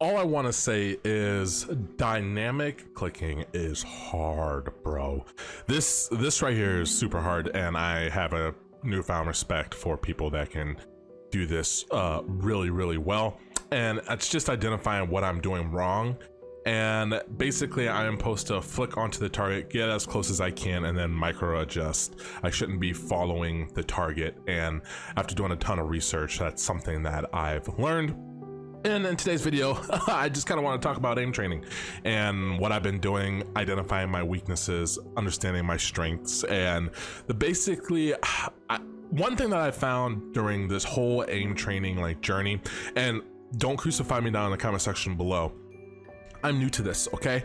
all I want to say is dynamic clicking is hard, bro. This right here is super hard, and I have a newfound respect for people that can do this really well. And it's just identifying what I'm doing wrong. And basically I am supposed to flick onto the target, get as close as I can, and then micro adjust. I shouldn't be following the target. And after doing a ton of research, that's something that I've learned. And in today's video, I just kind of want to talk about aim training and what I've been doing, identifying my weaknesses, understanding my strengths, and one thing that I found during this whole aim training like journey, and don't crucify me down in the comment section below. I'm new to this, okay?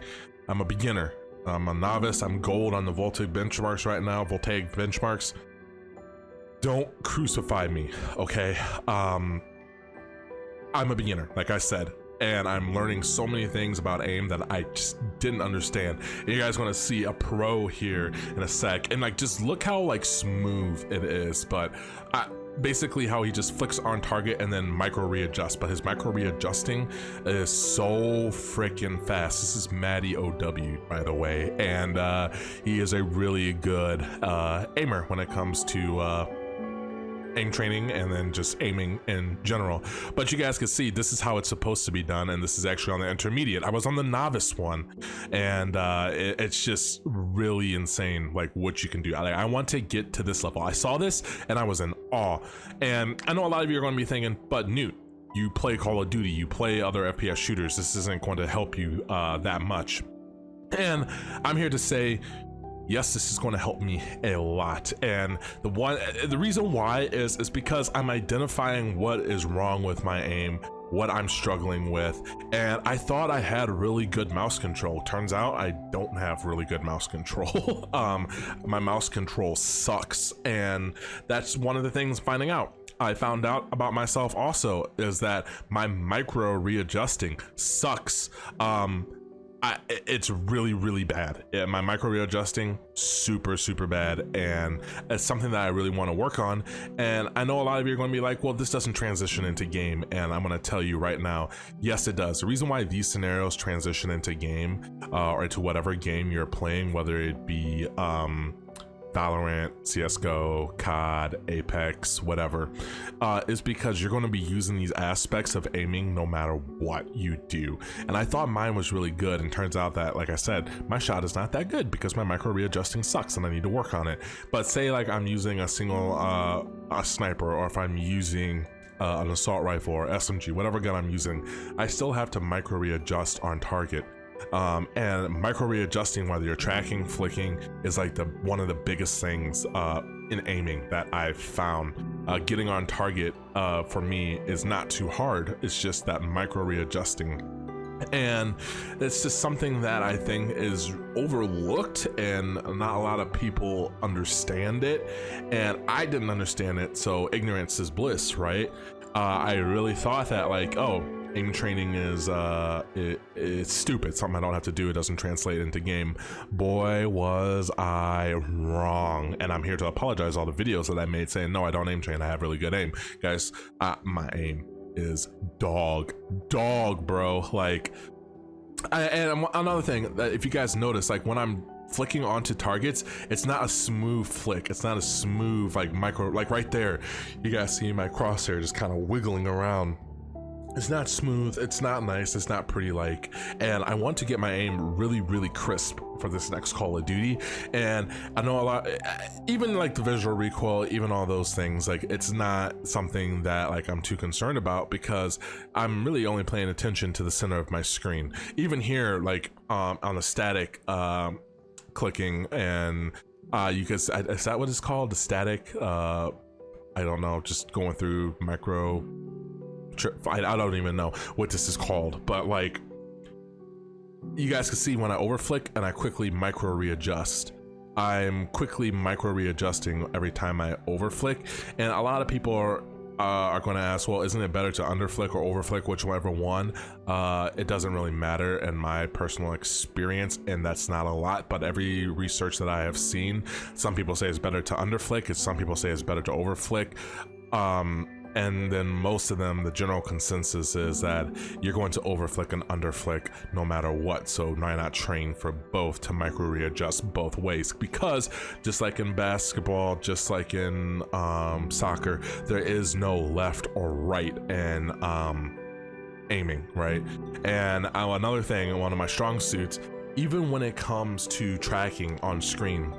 I'm a beginner. I'm a novice. I'm gold on the voltaic benchmarks right now, voltaic benchmarks. Don't crucify me, okay? I'm a beginner, like I said, and I'm learning so many things about aim that I just didn't understand. And you guys want to see a pro here in a sec, and like just look how like smooth it is. But basically how he just flicks on target and then micro readjusts, but his micro readjusting is so freaking fast. This is Matty OW, by the way, and he is a really good aimer when it comes to aim training and then just aiming in general. But you guys can see this is how it's supposed to be done, and this is actually on the intermediate. I was on the novice one, and it's just really insane like what you can do. I want to get to this level. I saw this and I was in awe. And I know a lot of you are going to be thinking, but Newt, you play Call of Duty, you play other FPS shooters, this isn't going to help you that much. And I'm here to say, yes, this is going to help me a lot. And the reason why is because I'm identifying what is wrong with my aim, what I'm struggling with. And I thought I had really good mouse control. Turns out I don't have really good mouse control. My mouse control sucks. And that's one of the things finding out. I found out about myself also is that my micro readjusting sucks. It's really bad. My micro readjusting super bad, and it's something that I really want to work on. And I know a lot of you are going to be like, well, this doesn't transition into game, and I'm going to tell you right now, yes it does. The reason why these scenarios transition into game or into whatever game you're playing, whether it be Valorant, CSGO, COD, Apex, whatever, is because you're going to be using these aspects of aiming no matter what you do. And I thought mine was really good, and turns out that, like I said, my shot is not that good because my micro readjusting sucks and I need to work on it. But say like I'm using a single a sniper, or if I'm using an assault rifle or SMG, whatever gun I'm using, I still have to micro readjust on target. And micro readjusting, whether you're tracking, flicking, is like one of the biggest things in aiming that I've found. Getting on target for me is not too hard. It's just that micro readjusting, and it's just something that I think is overlooked, and not a lot of people understand it, and I didn't understand it. So ignorance is bliss, right? I really thought that like, oh, aim training is it's stupid, something I don't have to do, it doesn't translate into game. Boy, was I wrong. And I'm here to apologize all the videos that I made saying, no, I don't aim train, I have really good aim. Guys, my aim is dog, bro. Like, and another thing that if you guys notice, like when I'm flicking onto targets, it's not a smooth flick, it's not a smooth like micro, like right there, you guys see my crosshair just kind of wiggling around. It's not smooth, it's not nice, it's not pretty, like, and I want to get my aim really crisp for this next Call of Duty. And I know a lot, even like the visual recoil, even all those things, like it's not something that like I'm too concerned about, because I'm really only paying attention to the center of my screen. Even here, like on the static clicking, and you can, is that what it's called, the static, I don't know, just going through micro, I don't even know what this is called, but like you guys can see when I overflick and I quickly micro readjust, I'm quickly micro readjusting every time I overflick. And a lot of people are going to ask, well, isn't it better to underflick or overflick, whichever one? It doesn't really matter in my personal experience, and that's not a lot, but every research that I have seen, some people say it's better to underflick, some people say it's better to overflick. and then most of them, the general consensus is that you're going to overflick and underflick no matter what. So why not train for both to micro readjust both ways? Because just like in basketball, just like in soccer, there is no left or right in aiming, right? And another thing, one of my strong suits, even when it comes to tracking on screen,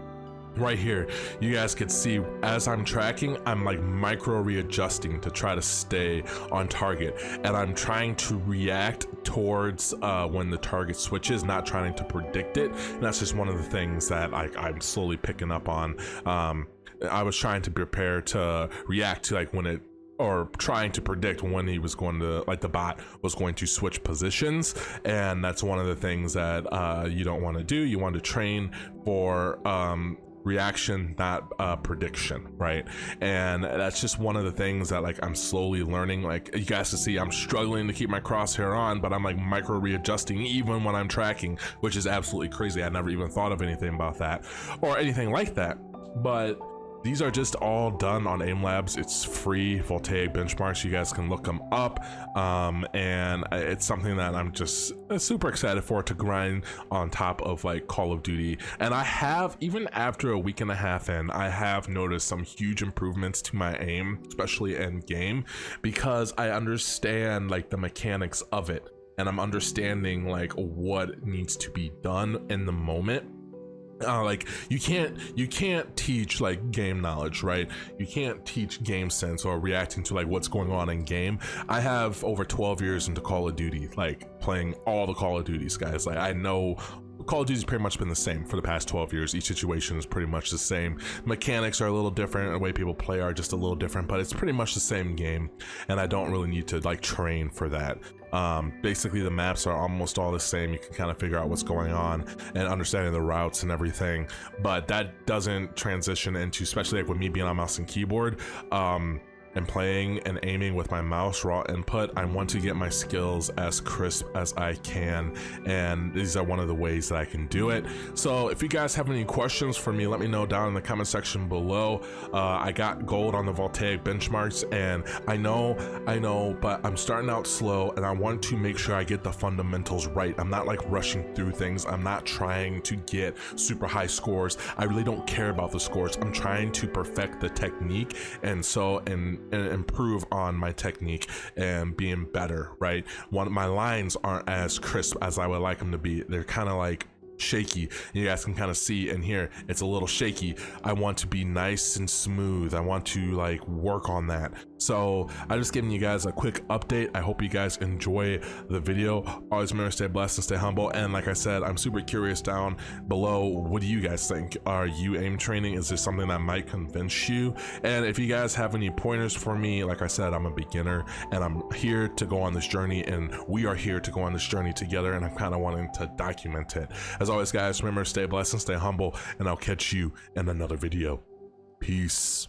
right here, you guys could see as I'm tracking, I'm like micro readjusting to try to stay on target, and I'm trying to react towards when the target switches, not trying to predict it. And that's just one of the things that I'm slowly picking up on. I was trying to prepare to react to like when it, or trying to predict when he was going to, like the bot was going to switch positions. And that's one of the things that you don't want to do. You want to train for reaction, not prediction, right? And that's just one of the things that like I'm slowly learning. Like you guys can see, I'm struggling to keep my crosshair on, but I'm like micro readjusting even when I'm tracking, which is absolutely crazy. I never even thought of anything about that or anything like that. But these are just all done on Aim Labs. It's free voltaic benchmarks. You guys can look them up. And it's something that I'm just super excited for, to grind on top of like Call of Duty. And I have, even after a week and a half in, I have noticed some huge improvements to my aim, especially in game, because I understand like the mechanics of it. And I'm understanding like what needs to be done in the moment. Like you can't teach like game knowledge, right? You can't teach game sense or reacting to like what's going on in game. I have over 12 years into Call of Duty, like playing all the Call of Duties, guys. Like I know Call of Duty's pretty much been the same for the past 12 years. Each situation is pretty much the same. Mechanics are a little different, the way people play are just a little different, but it's pretty much the same game, and I don't really need to like train for that. Basically the maps are almost all the same. You can kind of figure out what's going on and understanding the routes and everything, but that doesn't transition into, especially like with me being on mouse and keyboard, and playing and aiming with my mouse raw input, I want to get my skills as crisp as I can, and these are one of the ways that I can do it. So if you guys have any questions for me, let me know down in the comment section below. I got gold on the voltaic benchmarks, and I know, but I'm starting out slow, and I want to make sure I get the fundamentals right. I'm not like rushing through things. I'm not trying to get super high scores. I really don't care about the scores. I'm trying to perfect the technique, and improve on my technique and being better, right? My lines aren't as crisp as I would like them to be. They're kind of like shaky. You guys can kind of see in here, it's a little shaky. I want to be nice and smooth. I want to like work on that. So I'm just giving you guys a quick update. I hope you guys enjoy the video. Always remember, stay blessed and stay humble. And like I said, I'm super curious down below, what do you guys think? Are you aim training? Is this something that might convince you? And if you guys have any pointers for me, like I said, I'm a beginner and I'm here to go on this journey, and we are here to go on this journey together, and I'm kind of wanting to document it. As always, guys, remember, stay blessed and stay humble, and I'll catch you in another video. Peace.